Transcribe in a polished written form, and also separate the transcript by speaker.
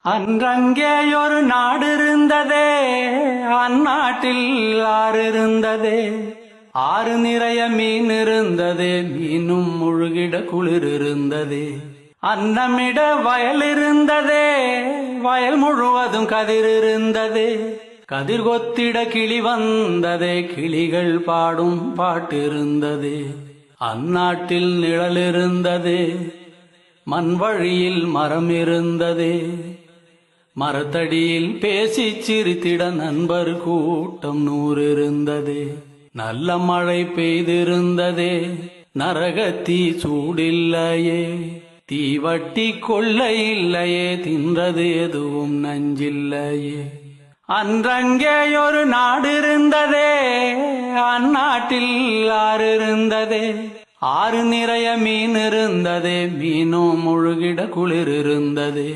Speaker 1: அன்றங்கேயொரு நாடு இருந்ததே, அந்நாட்டில் ஆறு இருந்ததே. ஆறு நிறைய மீன் இருந்ததே, மீனும் முழுகிட குளிர் இருந்ததே. அன்னமிட வயல் இருந்ததே, வயல் முழுவதும் கதிர் இருந்ததே. கதிர் கொத்திட கிளி வந்ததே, கிளிகள் பாடும் பாட்டு இருந்ததே. அந்நாட்டில் நிழல் இருந்ததே, மண் வழியில் மரம் இருந்ததே. மரத்தடியில் பேசி சிரித்திட நண்பர் கூட்டம் 100 இருந்ததே. நல்ல மழை பெய்திருந்ததே, நரகத்தீ சூடில்லையே. தீவட்டி கொள்ளை இல்லையே, தின்றது எதுவும் நஞ்சில்லையே. அன்றங்கேயொரு நாடு இருந்ததே, அந்நாட்டில் ஆறு இருந்ததே. ஆறு நிறைய மீன் இருந்ததே, மீனும் முழுகிட குளிர் இருந்ததே.